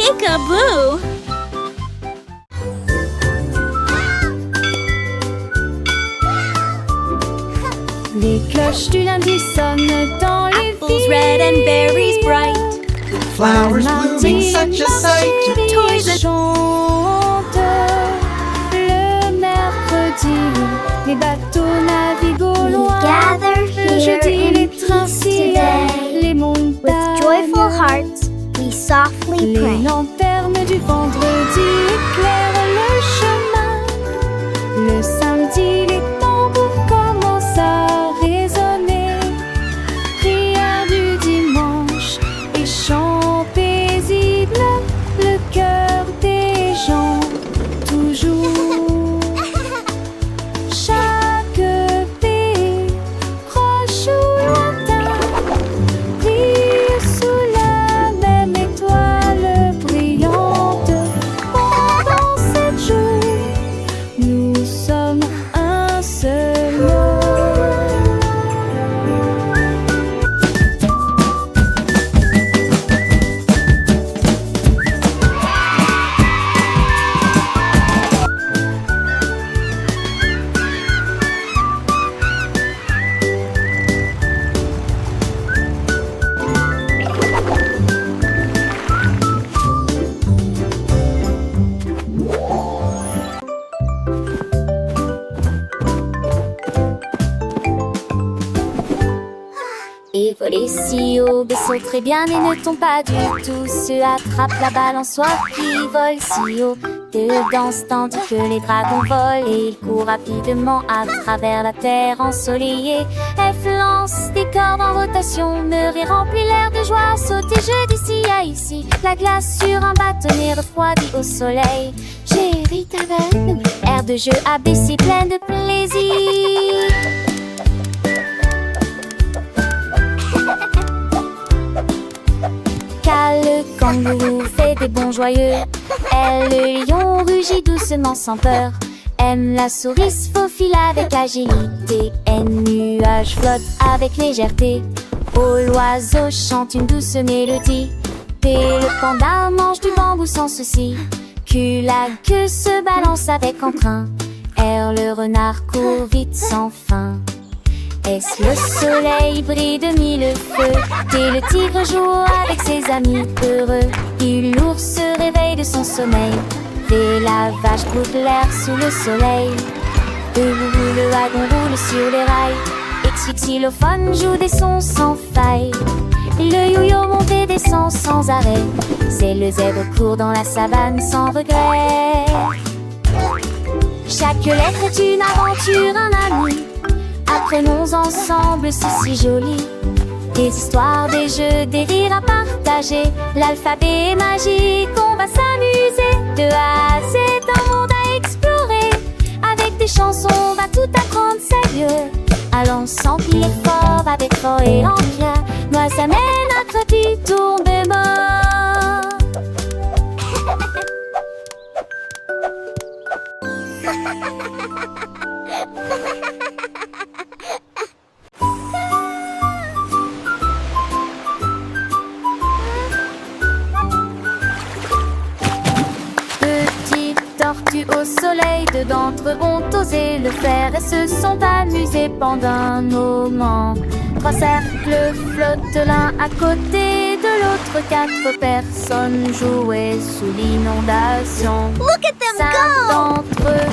Peekaboo! Les cloches du lundi sonnent dans les Apples red and berries bright. Flowers blooming, such a sight. Toys and chantent. Le mercredi, les bateaux naviguent au loin. gather Le here jeudi, in les peace trains s'y today. les With montagnes. joyful hearts, we softly Les pray. lanternes du vendredi éclairent le chemin. Le samedi, les tambours commencent à résonner. Prière du dimanche et chant paisible, le cœur des gens toujours. Chaque pays, proche ou lointain, brille sous la même étoile brillante. Pendant 7 jours, nous sommes un seul monde. Et volent si haut, baissons très bien et ne tombent pas du tout. Se attrape la balançoire qui vole si haut. De danse tandis que les dragons volent et ils courent rapidement à travers la terre ensoleillée. F lance des cordes en rotation, Murray remplit l'air de joie. Sauter jeu d'ici à ici, la glace sur un bâtonnet refroidi au soleil. Jerry Taven, air de jeu ABC plein de plaisir. Cal le kangourou fait des bons joyeux. Elle, le lion, rugit doucement sans peur. M, la souris se faufile avec agilité. N, nuage flotte avec légèreté. O, l'oiseau chante une douce mélodie. P, le panda mange du bambou sans souci. Q, la queue se balance avec entrain. R, le renard court vite sans fin. S, le soleil brille de mille feux. T, le tigre joue avec ses amis heureux. U, l'ours se réveille de son sommeil. V, la vache goûte l'air sous le soleil. E, le wagon roule sur les rails. X, xylophone joue des sons sans faille. Le yo-yo monte et descend sans arrêt. C'est le zèbre court dans la savane sans regret. Chaque lettre est une aventure, un ami. Apprenons ensemble, c'est si joli. Des histoires, des jeux, des rires à partager. L'alphabet est magique, on va s'amuser. De A à Z, un monde à explorer. Avec des chansons, on va tout apprendre, c'est mieux. Allons sans pile fort, avec fort et en clair. Moi, ça mène à petit tour de mort. Petite tortue au soleil, deux d'entre eux ont osé le faire et se sont amusés pendant un moment. 3 cercles flottent l'un à côté de l'autre, 4 personnes jouaient sous l'inondation. Look at them 5 go! d'entre eux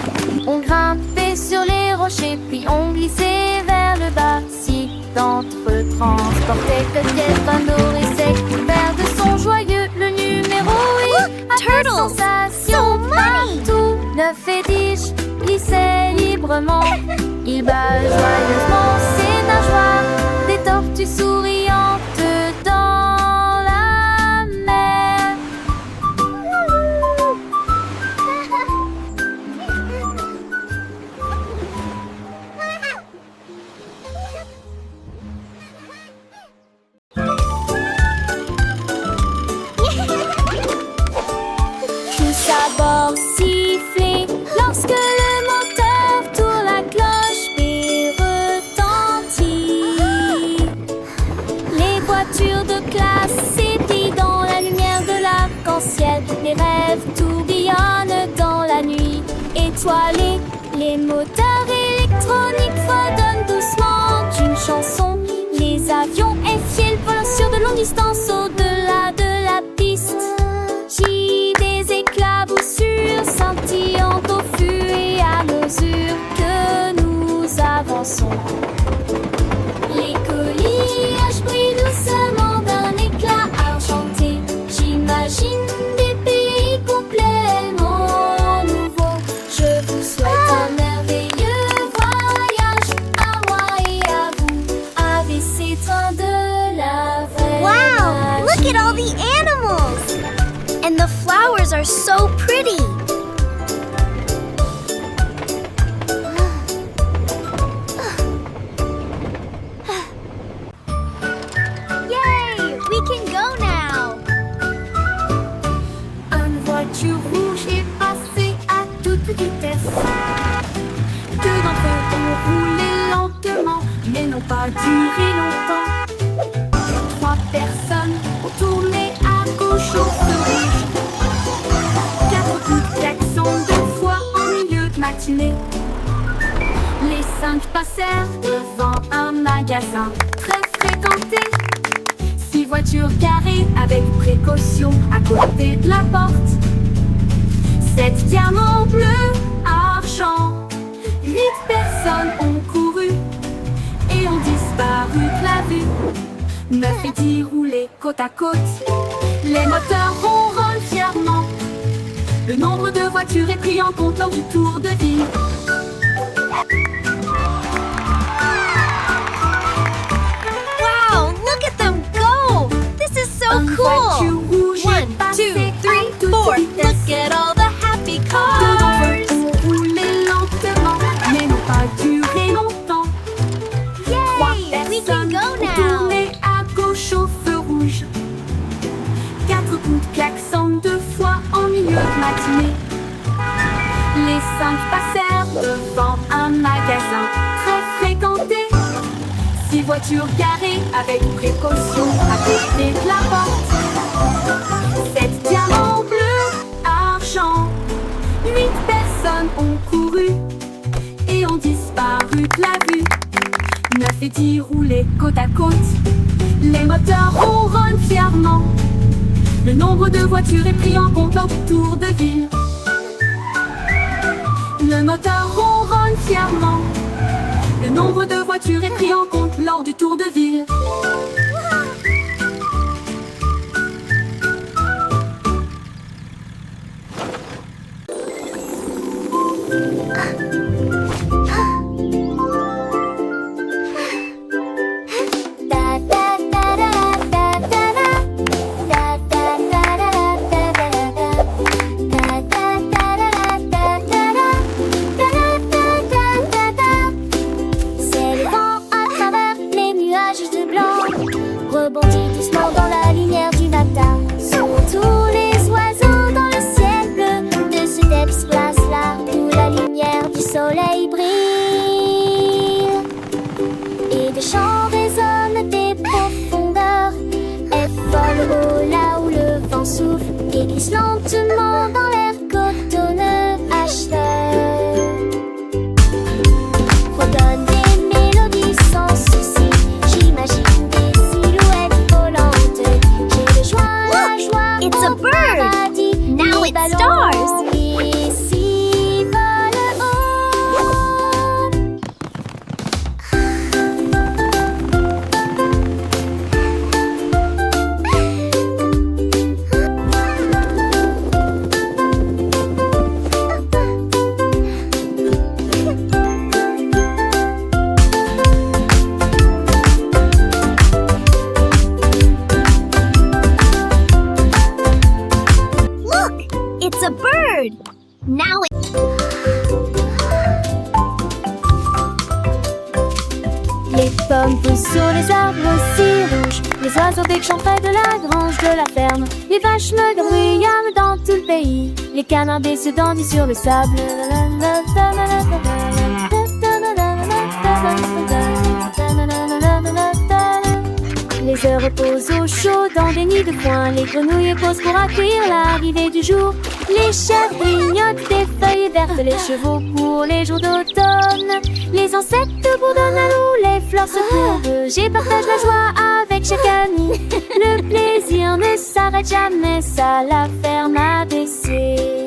ont grimpé sur les rochers puis ont glissé vers le bas. 6 d'entre eux transportaient que Stéphane nourrissait couvert de son joyeux. Le numéro Look, a fait turtles! sensation So many! partout. 9 et 10 glissaient librement. Ils battent joyeusement ses nageoires. Des tortues souriantes dans la mer. Tous à bord siffler lorsque le moteur tourne, la cloche puis retentissait. étoilée. Les moteurs électroniques fredonnent doucement d'une chanson. Les avions F-Fiel volent sur de longues distances au-delà de la piste. J'ai des éclaboussures scintillant au fur et à mesure que nous avançons. Les coquillages brillent doucement d'un éclat argenté. J'imagine des pays complètement nouveaux. Je vous souhaite un merveilleux voyage à moi et à vous, avec ces trains de la vraie Wow! Look at all the animals! And the flowers are so pretty! Yay! We can go now! Une voiture rouge est passée à toute vitesse. Deux d'entre eux ont roulé lentement, mais n'ont pas duré longtemps. Trois personnes ont tourné à gauche au feu rouge. Quatre coups de klaxon deux fois en milieu de matinée. Les cinq passèrent devant un magasin très fréquenté. Six voitures garées avec précaution à côté de la porte. 7 diamants bleus, argent. 8 personnes ont couru et ont disparu de la vue. 9 et 10 roulaient côte à côte. Les moteurs ronronnent fièrement. Le nombre de voitures est pris en compte lors du tour de ville. Wow! Look at them go! This is so Une cool! voiture rouge est 1, passée 2, 3, à toute 4. vitesse. Look at all the happy Deux d'entre cars. eux ont roulé lentement, mais n'ont pas duré longtemps. Trois Yay! We can personnes go ont now! tourné à gauche au feu rouge. 4 coups de klaxon deux fois en milieu de matinée. Les 5 passèrent devant un magasin très fréquenté. 6 voitures garées avec précaution à côté de la porte. 7 diamants bleus, argent. 8 personnes ont couru et ont disparu de la vue. 9 et 10 roulaient côte à côte. Les moteurs ronronnent fièrement. Le nombre de voitures est pris en compte lors du tour de ville. Le moteur ronronne fièrement. Le nombre de voitures est pris en compte lors du tour de ville. C'est le vent à travers les nuages de blanc, rebondit doucement dans la lumière du matin. Sont tous les oiseaux dans le ciel bleu de ce depth place-là où la lumière du soleil brille. Et des chants résonnent des profondeurs. Elle vole haut là où le vent souffle et glisse lentement dans l'air cotonneux acheteur. Redonne des mélodies sans souci. J'imagine des silhouettes volantes. J'ai le joie, la joie it's a au bird. paradis. Now Les it's ballons stars. ici volent haut. Look! It's a bird! Now it... Les pommes poussent sur les arbres aussi rouges. Les oiseaux bec chantent près de la grange de la ferme. Les vaches me grouillent dans tout le pays. Les canards se dandinent sur le sable. Les Les œufs reposent au chaud dans des nids de foin. Les grenouilles posent pour accueillir l'arrivée du jour. Les chèvres grignotent des feuilles vertes. Les chevaux pour les jours d'automne. Les insectes bourdonnent à l'eau. Les fleurs se courbent. J'ai partage la joie avec chaque ami. Le plaisir ne s'arrête jamais. Ça la ferme ABC.